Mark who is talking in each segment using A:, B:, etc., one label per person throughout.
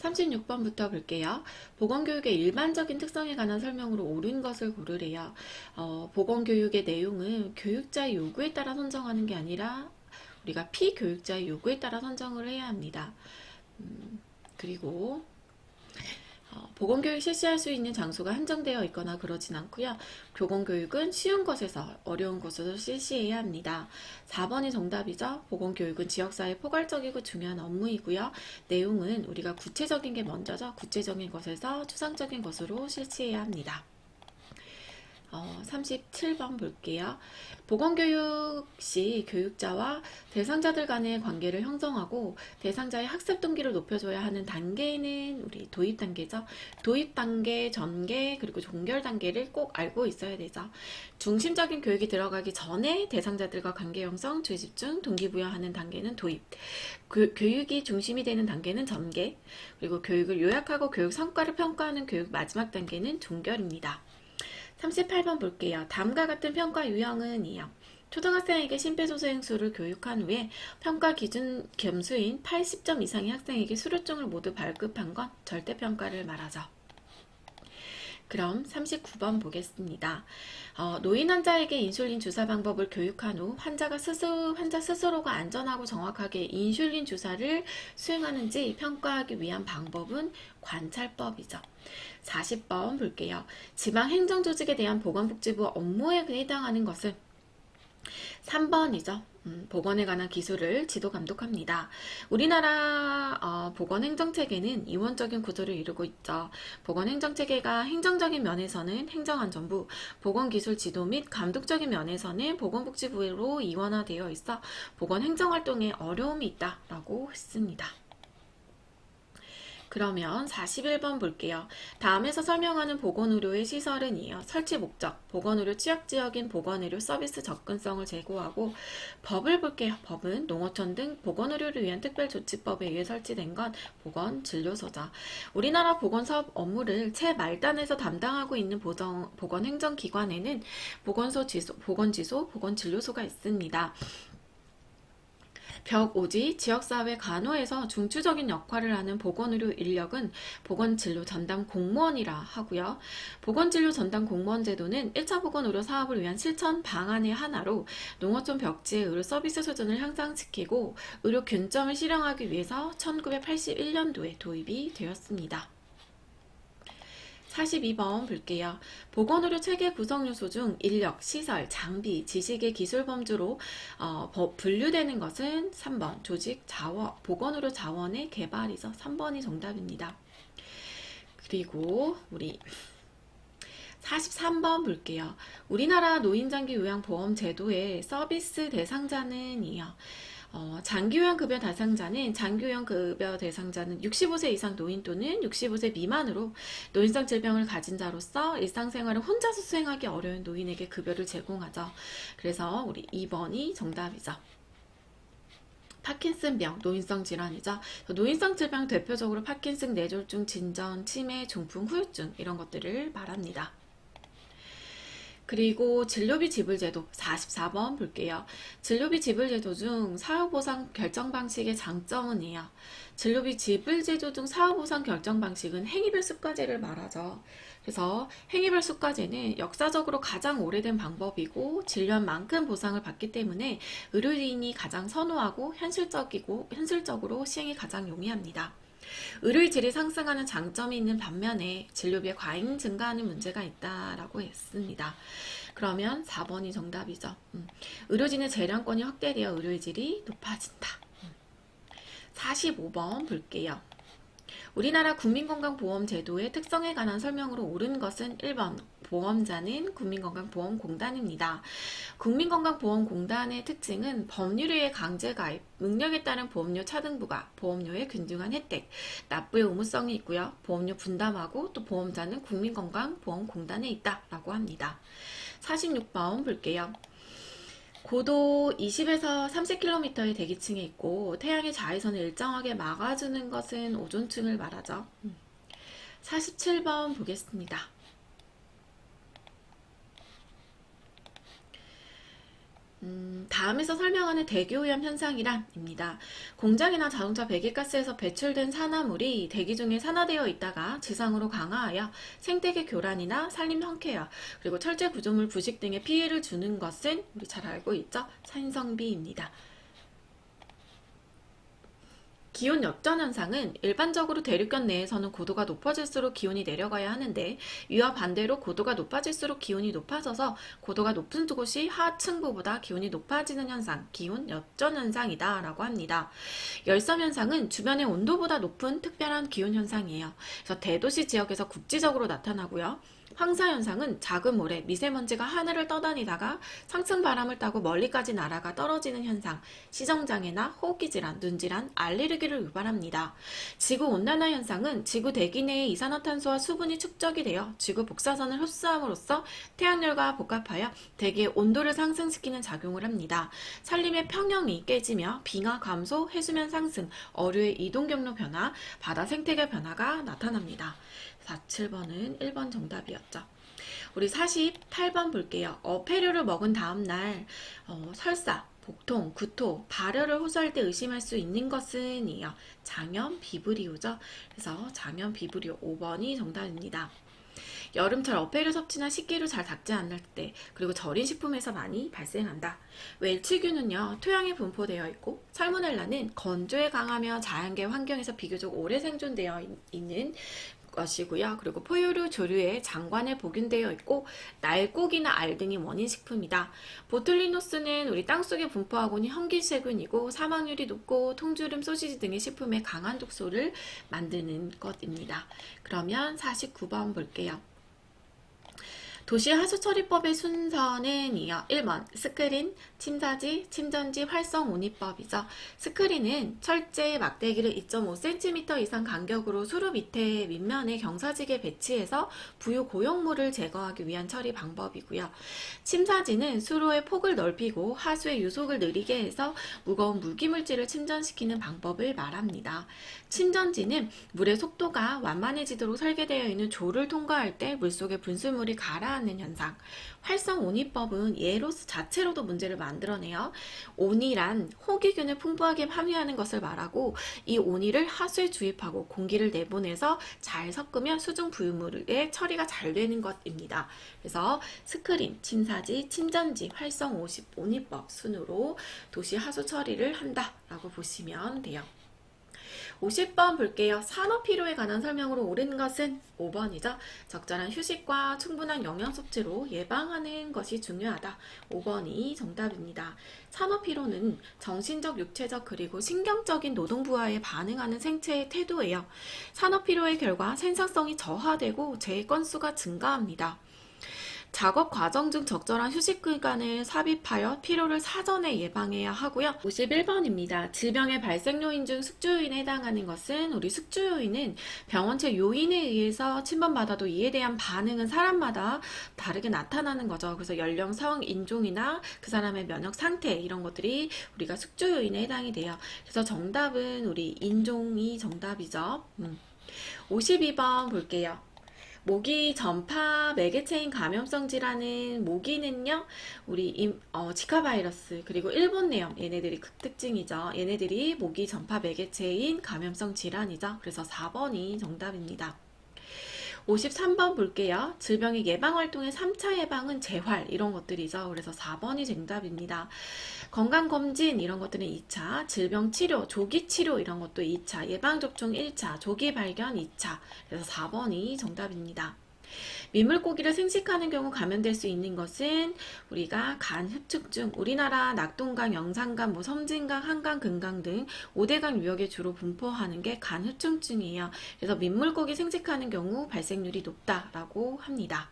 A: 36번부터 볼게요. 보건교육의 일반적인 특성에 관한 설명으로 옳은 것을 고르래요. 보건교육의 내용은 교육자의 요구에 따라 선정하는 게 아니라 우리가 피교육자의 요구에 따라 선정을 해야 합니다. 그리고 보건교육 실시할 수 있는 장소가 한정되어 있거나 그러진 않고요. 보건교육은 쉬운 것에서 어려운 것으로 실시해야 합니다. 4번이 정답이죠. 보건교육은 지역사회 포괄적이고 중요한 업무이고요. 내용은 우리가 구체적인 게 먼저죠. 구체적인 것에서 추상적인 것으로 실시해야 합니다. 37번 볼게요. 보건교육 시 교육자와 대상자들 간의 관계를 형성하고 대상자의 학습 동기를 높여줘야 하는 단계는 우리 도입 단계죠. 도입 단계, 전개, 그리고 종결 단계를 꼭 알고 있어야 되죠. 중심적인 교육이 들어가기 전에 대상자들과 관계 형성, 주의집중, 동기부여하는 단계는 도입. 교육이 중심이 되는 단계는 전개. 그리고 교육을 요약하고 교육 성과를 평가하는 교육 마지막 단계는 종결입니다. 38번 볼게요. 다음과 같은 평가 유형은 이요. 초등학생에게 심폐소생술을 교육한 후에 평가 기준 점수인 80점 이상의 학생에게 수료증을 모두 발급한 건 절대평가를 말하죠. 그럼 39번 보겠습니다. 노인 환자에게 인슐린 주사 방법을 교육한 후 환자 스스로가 안전하고 정확하게 인슐린 주사를 수행하는지 평가하기 위한 방법은 관찰법이죠. 40번 볼게요. 지방행정조직에 대한 보건복지부 업무에 해당하는 것은 3번이죠. 보건에 관한 기술을 지도 감독합니다. 우리나라 보건행정체계는 이원적인 구조를 이루고 있죠. 보건행정체계가 행정적인 면에서는 행정안전부, 보건기술 지도 및 감독적인 면에서는 보건복지부로 이원화되어 있어 보건행정활동에 어려움이 있다라고 했습니다. 그러면 41번 볼게요. 다음에서 설명하는 보건의료의 시설은 이에요. 설치 목적, 보건의료 취약지역인 보건의료 서비스 접근성을 제고하고 법을 볼게요. 법은 농어촌 등 보건의료를 위한 특별조치법에 의해 설치된 건 보건진료소죠. 우리나라 보건사업 업무를 최말단에서 담당하고 있는 보건행정기관에는 보건지소, 보건진료소가 있습니다. 벽오지, 지역사회 간호에서 중추적인 역할을 하는 보건의료 인력은 보건진료 전담 공무원이라 하고요. 보건진료 전담 공무원 제도는 1차 보건의료 사업을 위한 실천 방안의 하나로 농어촌 벽지의 의료 서비스 수준을 향상시키고 의료 균점을 실현하기 위해서 1981년도에 도입이 되었습니다. 42번 볼게요. 보건의료 체계 구성 요소 중 인력, 시설, 장비, 지식의 기술 범주로 분류되는 것은 3번 조직, 자원, 보건의료 자원의 개발이죠. 3번이 정답입니다. 그리고 우리 43번 볼게요. 우리나라 노인장기 요양보험 제도의 서비스 대상자는 이요. 장기요양급여 대상자는 65세 이상 노인 또는 65세 미만으로 노인성 질병을 가진 자로서 일상생활을 혼자서 수행하기 어려운 노인에게 급여를 제공하죠. 그래서 우리 2번이 정답이죠. 파킨슨병, 노인성 질환이죠. 노인성 질병 대표적으로 파킨슨, 뇌졸중, 진전, 치매, 중풍, 후유증 이런 것들을 말합니다. 그리고 진료비 지불제도 44번 볼게요. 진료비 지불제도 중 사후보상 결정 방식의 장점은 이요. 진료비 지불제도 중 사후보상 결정 방식은 행위별 수가제를 말하죠. 그래서 행위별 수가제는 역사적으로 가장 오래된 방법이고 진료한 만큼 보상을 받기 때문에 의료인이 가장 선호하고 현실적으로 시행이 가장 용이합니다. 의료의 질이 상승하는 장점이 있는 반면에 진료비의 과잉 증가하는 문제가 있다라고 했습니다. 그러면 4번이 정답이죠. 의료진의 재량권이 확대되어 의료의 질이 높아진다. 45번 볼게요. 우리나라 국민건강보험 제도의 특성에 관한 설명으로 옳은 것은 1번 보험자는 국민건강보험공단입니다. 국민건강보험공단의 특징은 법률의 강제가입, 능력에 따른 보험료 차등부과 보험료의 균등한 혜택, 납부의 의무성이 있고요. 보험료 분담하고 또 보험자는 국민건강보험공단에 있다라고 합니다. 46번 볼게요. 고도 20에서 30km의 대기층에 있고 태양의 자외선을 일정하게 막아주는 것은 오존층을 말하죠. 47번 보겠습니다. 다음에서 설명하는 대기오염 현상이란입니다. 공장이나 자동차 배기가스에서 배출된 산화물이 대기 중에 산화되어 있다가 지상으로 강화하여 생태계 교란이나 산림 형태화, 그리고 철제 구조물 부식 등의 피해를 주는 것은 우리 잘 알고 있죠? 산성비입니다. 기온 역전 현상은 일반적으로 대륙권 내에서는 고도가 높아질수록 기온이 내려가야 하는데, 이와 반대로 고도가 높아질수록 기온이 높아져서 고도가 높은 곳이 하층부보다 기온이 높아지는 현상, 기온 역전 현상이다 라고 합니다. 열섬 현상은 주변의 온도보다 높은 특별한 기온 현상이에요. 그래서 대도시 지역에서 국지적으로 나타나고요. 황사 현상은 작은 모래, 미세먼지가 하늘을 떠다니다가 상층 바람을 타고 멀리까지 날아가 떨어지는 현상, 시정장애나 호흡기 질환, 눈질환, 알레르기를 유발합니다. 지구 온난화 현상은 지구 대기 내의 이산화탄소와 수분이 축적이 되어 지구 복사선을 흡수함으로써 태양열과 복합하여 대기의 온도를 상승시키는 작용을 합니다. 산림의 평형이 깨지며 빙하 감소, 해수면 상승, 어류의 이동 경로 변화, 바다 생태계 변화가 나타납니다. 47번은 1번 정답이었죠. 우리 48번 볼게요. 어패류를 먹은 다음날 설사, 복통, 구토, 발열을 호소할 때 의심할 수 있는 것은 이요. 장염, 비브리오죠. 그래서 장염, 비브리오 5번이 정답입니다. 여름철 어패류 섭취나 식기류 잘 닦지 않을 때, 그리고 절인 식품에서 많이 발생한다. 웰치균은요, 토양에 분포되어 있고, 살모넬라는 건조에 강하며 자연계 환경에서 비교적 오래 생존되어 있는 것이고요. 그리고 포유류, 조류의 장관에 복용되어 있고, 날고기나 알 등이 원인 식품이다. 보툴리노스는 우리 땅속에 분포하고 있는 현기세균이고, 사망률이 높고 통주름, 소시지 등의 식품에 강한 독소를 만드는 것입니다. 그러면 49번 볼게요. 도시 하수처리법의 순서는 이어 1번 스크린, 침사지, 침전지 활성 온입법이죠. 스크린은 철제 막대기를 2.5cm 이상 간격으로 수로 밑에 밑면에 경사지게 배치해서 부유 고용물을 제거하기 위한 처리 방법이고요. 침사지는 수로의 폭을 넓히고 하수의 유속을 느리게 해서 무거운 무기물질을 침전시키는 방법을 말합니다. 침전지는 물의 속도가 완만해지도록 설계되어 있는 조를 통과할 때 물속에 분수물이 가라앉는 현상. 활성 온입법은 예로스 자체로도 문제를 만들어내요. 온이란 호기균을 풍부하게 함유하는 것을 말하고, 이 온이를 하수에 주입하고 공기를 내보내서 잘 섞으면 수중 부유물의 처리가 잘 되는 것입니다. 그래서 스크린, 침사지, 침전지, 활성 온입법 순으로 도시 하수 처리를 한다라고 보시면 돼요. 50번 볼게요. 산업피로에 관한 설명으로 옳은 것은 5번이죠. 적절한 휴식과 충분한 영양 섭취로 예방하는 것이 중요하다. 5번이 정답입니다. 산업피로는 정신적, 육체적, 그리고 신경적인 노동 부하에 반응하는 생체의 태도예요. 산업피로의 결과 생산성이 저하되고 재해 건수가 증가합니다. 작업 과정 중 적절한 휴식 기간을 삽입하여 피로를 사전에 예방해야 하고요. 51번입니다. 질병의 발생 요인 중 숙주 요인에 해당하는 것은, 우리 숙주 요인은 병원체 요인에 의해서 침범받아도 이에 대한 반응은 사람마다 다르게 나타나는 거죠. 그래서 연령, 성, 인종이나 그 사람의 면역 상태, 이런 것들이 우리가 숙주 요인에 해당이 돼요. 그래서 정답은 우리 인종이 정답이죠. 52번 볼게요. 모기 전파 매개체인 감염성 질환은, 모기는요, 우리 지카 바이러스, 그리고 일본내염, 얘네들이 특징이죠. 얘네들이 모기 전파 매개체인 감염성 질환이죠. 그래서 4번이 정답입니다. 53번 볼게요. 질병의 예방 활동의 3차 예방은 재활, 이런 것들이죠. 그래서 4번이 정답입니다. 건강검진, 이런 것들은 2차, 질병 치료, 조기 치료, 이런 것도 2차, 예방접종 1차, 조기 발견 2차. 그래서 4번이 정답입니다. 민물고기를 생식하는 경우 감염될 수 있는 것은, 우리가 간 흡축증, 우리나라 낙동강, 영산강, 섬진강, 한강, 금강 등 5대강 유역에 주로 분포하는 게 간 흡축증이에요. 그래서 민물고기 생식하는 경우 발생률이 높다라고 합니다.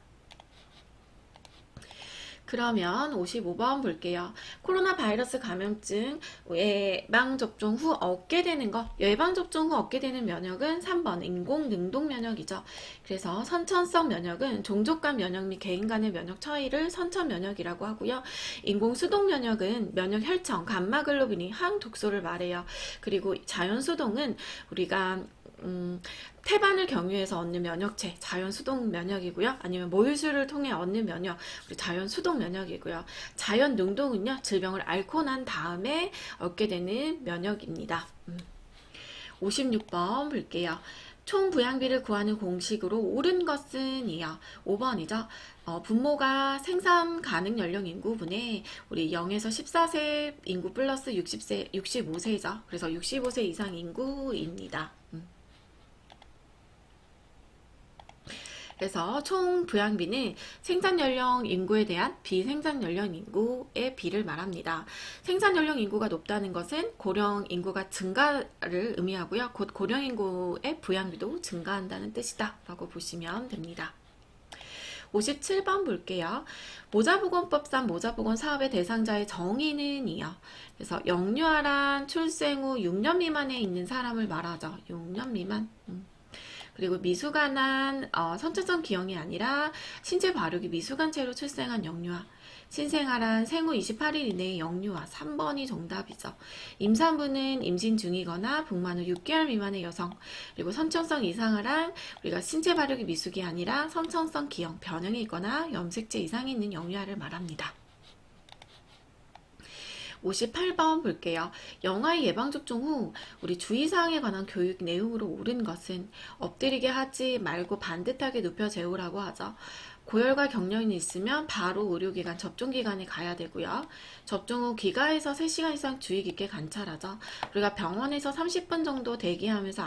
A: 그러면 55번 볼게요. 코로나 바이러스 감염증 예방접종 후 얻게 되는 것, 예방접종 후 얻게 되는 면역은 3번 인공 능동 면역이죠. 그래서 선천성 면역은 종족 간 면역 및 개인 간의 면역 차이를 선천 면역이라고 하고요. 인공 수동 면역은 면역 혈청, 감마글로빈이 항독소를 말해요. 그리고 자연 수동은 우리가 태반을 경유해서 얻는 면역체, 자연 수동 면역이고요. 아니면 모유수를 통해 얻는 면역, 우리 자연 수동 면역이고요. 자연 능동은요, 질병을 앓고 난 다음에 얻게 되는 면역입니다. 56번 볼게요. 총 부양비를 구하는 공식으로 옳은 것은 이요. 5번이죠. 분모가 생산 가능 연령 인구분의 우리 0에서 14세 인구 플러스 65세죠. 그래서 65세 이상 인구입니다. 그래서 총 부양비는 생산 연령 인구에 대한 비생산 연령 인구의 비를 말합니다. 생산 연령 인구가 높다는 것은 고령 인구가 증가를 의미하고요. 곧 고령 인구의 부양비도 증가한다는 뜻이다 라고 보시면 됩니다. 57번 볼게요. 모자보건법상 모자보건 사업의 대상자의 정의는 이요. 그래서 영유아란 출생 후 6년 미만에 있는 사람을 말하죠. 6년 미만. 그리고 미숙아난 선천성 기형이 아니라 신체 발육이 미숙한 채로 출생한 영유아. 신생아란 생후 28일 이내의 영유아. 3번이 정답이죠. 임산부는 임신 중이거나 북만 후 6개월 미만의 여성. 그리고 선천성 이상아란 우리가 신체 발육이 미숙이 아니라 선천성 기형, 변형이 있거나 염색체 이상이 있는 영유아를 말합니다. 58번 볼게요. 영아의 예방접종 후 우리 주의사항에 관한 교육 내용으로 옳은 것은 엎드리게 하지 말고 반듯하게 눕혀 재우라고 하죠. 고열과 경련이 있으면 바로 의료기관 접종기관에 가야 되고요. 접종 후 귀가에서 3시간 이상 주의 깊게 관찰하죠. 우리가 병원에서 30분 정도 대기하면서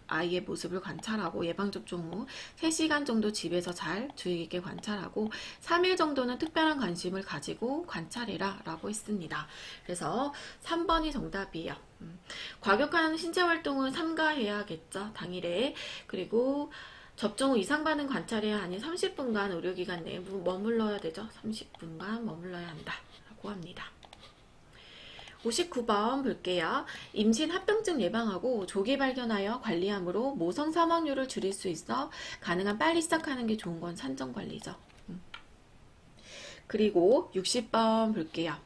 A: 아이의 모습을 관찰하고 예방접종 후 3시간 정도 집에서 잘 주의 깊게 관찰하고 3일 정도는 특별한 관심을 가지고 관찰해라 라고 했습니다. 그래서 3번이 정답이에요. 과격한 신체활동은 삼가해야겠죠. 당일에. 그리고 접종 후 이상 반응 관찰해야 하니 30분간 의료기관 내에 머물러야 되죠. 30분간 머물러야 한다 라고 합니다. 59번 볼게요. 임신 합병증 예방하고 조기 발견하여 관리함으로 모성 사망률을 줄일 수 있어 가능한 빨리 시작하는 게 좋은 건 산정관리죠. 그리고 60번 볼게요.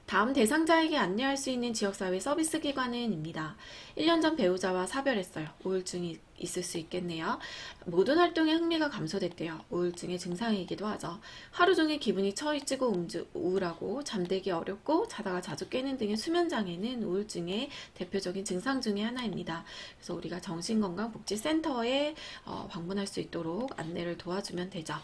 A: 다음 대상자에게 안내할 수 있는 지역사회 서비스 기관은 입니다. 1년 전 배우자와 사별했어요. 우울증이 있을 수 있겠네요. 모든 활동에 흥미가 감소됐대요. 우울증의 증상이기도 하죠. 하루 종일 기분이 처지고 우울하고 잠들기 어렵고 자다가 자주 깨는 등의 수면장애는 우울증의 대표적인 증상 중에 하나입니다. 그래서 우리가 정신건강복지센터에 방문할 수 있도록 안내를 도와주면 되죠.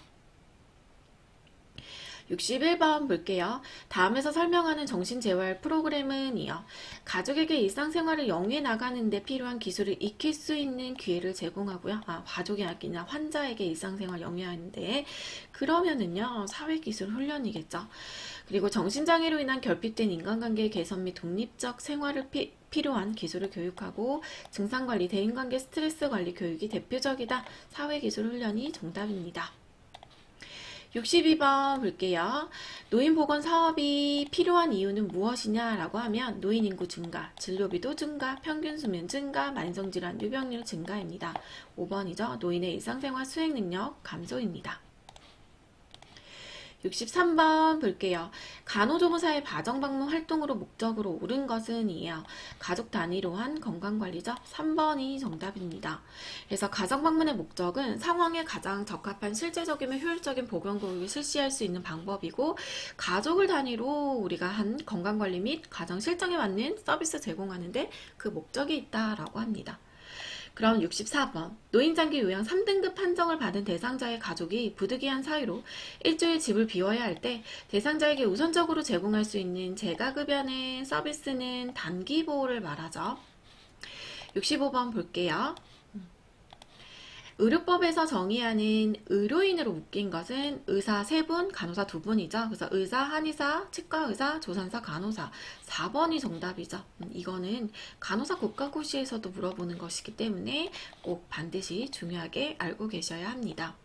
A: 61번 볼게요. 다음에서 설명하는 정신재활 프로그램은 이요. 가족에게 일상생활을 영위해 나가는 데 필요한 기술을 익힐 수 있는 기회를 제공하고요. 가족이 아니라 환자에게 일상생활 영위하는데 그러면은요. 사회기술 훈련이겠죠. 그리고 정신장애로 인한 결핍된 인간관계 개선 및 독립적 생활을 필요한 기술을 교육하고 증상관리, 대인관계 스트레스 관리 교육이 대표적이다. 사회기술 훈련이 정답입니다. 62번 볼게요. 노인보건 사업이 필요한 이유는 무엇이냐라고 하면 노인 인구 증가, 진료비도 증가, 평균 수면 증가, 만성질환 유병률 증가입니다. 5번이죠. 노인의 일상생활 수행 능력 감소입니다. 63번 볼게요. 간호조무사의 가정방문 활동으로 목적으로 옳은 것은 이에요. 가족 단위로 한 건강관리죠. 3번이 정답입니다. 그래서 가정방문의 목적은 상황에 가장 적합한 실제적이며 효율적인 보건교육을 실시할 수 있는 방법이고 가족을 단위로 우리가 한 건강관리 및 가정 실정에 맞는 서비스 제공하는데 그 목적이 있다라고 합니다. 그럼 64번 노인장기 요양 3등급 판정을 받은 대상자의 가족이 부득이한 사유로 일주일 집을 비워야 할 때 대상자에게 우선적으로 제공할 수 있는 재가급여의 서비스는 단기보호를 말하죠. 65번 볼게요. 의료법에서 정의하는 의료인으로 묶인 것은 의사 3분, 간호사 2분이죠. 그래서 의사, 한의사, 치과의사, 조산사, 간호사 4번이 정답이죠. 이거는 간호사 국가고시에서도 물어보는 것이기 때문에 꼭 반드시 중요하게 알고 계셔야 합니다.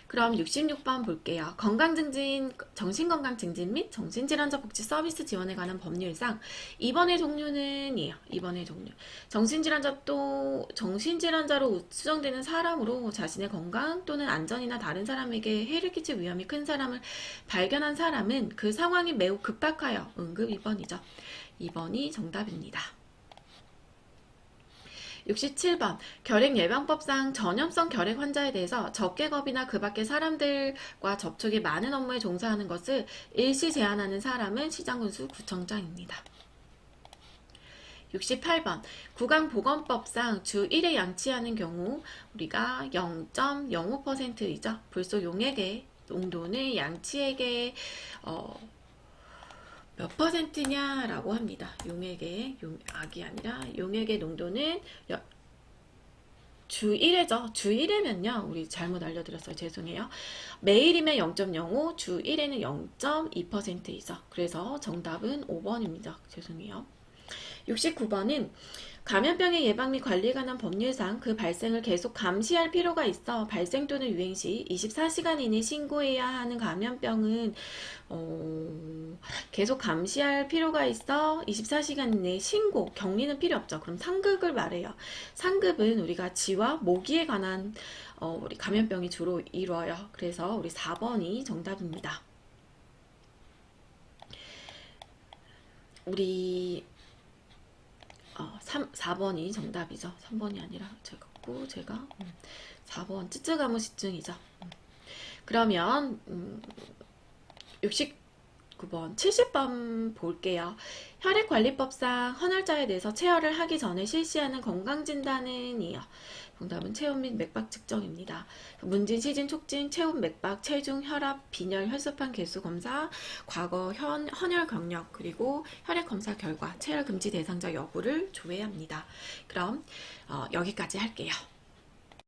A: 그럼 66번 볼게요. 건강증진, 정신건강증진 및 정신질환자 복지 서비스 지원에 관한 법률상 2번의 종류는 이에요. 2번의 종류. 정신질환자로 추정되는 사람으로 자신의 건강 또는 안전이나 다른 사람에게 해를 끼칠 위험이 큰 사람을 발견한 사람은 그 상황이 매우 급박하여 응급 입원이죠. 2번이 정답입니다. 67번 결핵 예방법상 전염성 결핵 환자에 대해서 적개겁이나 그 밖의 사람들과 접촉이 많은 업무에 종사하는 것을 일시 제한하는 사람은 시장군수 구청장입니다. 68번 구강보건법상 주 1회 양치하는 경우 우리가 0.05%이죠. 불소 용액의 농도는 양치액의 몇 퍼센트냐라고 합니다. 악이 아니라 용액의 농도는 주 1회죠. 주 1회면요. 우리 잘못 알려드렸어요. 죄송해요. 매일이면 0.05, 주 1회는 0.2%이죠. 그래서 정답은 5번입니다. 죄송해요. 69번은 감염병의 예방 및 관리에 관한 법률상 그 발생을 계속 감시할 필요가 있어 발생 또는 유행 시 24시간 이내 신고해야 하는 감염병은 계속 감시할 필요가 있어 24시간 이내 신고, 격리는 필요 없죠. 그럼 상급을 말해요. 상급은 우리가 쥐와 모기에 관한 우리 감염병이 주로 이루어요. 그래서 우리 4번이 정답입니다. 우리 4번이 정답이죠. 3번이 아니라 제가 4번 쯔쯔가무시증이죠. 그러면 69번 70번 볼게요. 혈액관리법상 헌혈자에 대해서 체열을 하기 전에 실시하는 건강진단은이요. 정답은 체온 및 맥박 측정입니다. 문진, 시진, 촉진, 체온, 맥박, 체중, 혈압, 빈혈, 혈소판 개수 검사, 과거 헌혈 경력, 그리고 혈액 검사 결과, 체열 금지 대상자 여부를 조회합니다. 그럼 여기까지 할게요.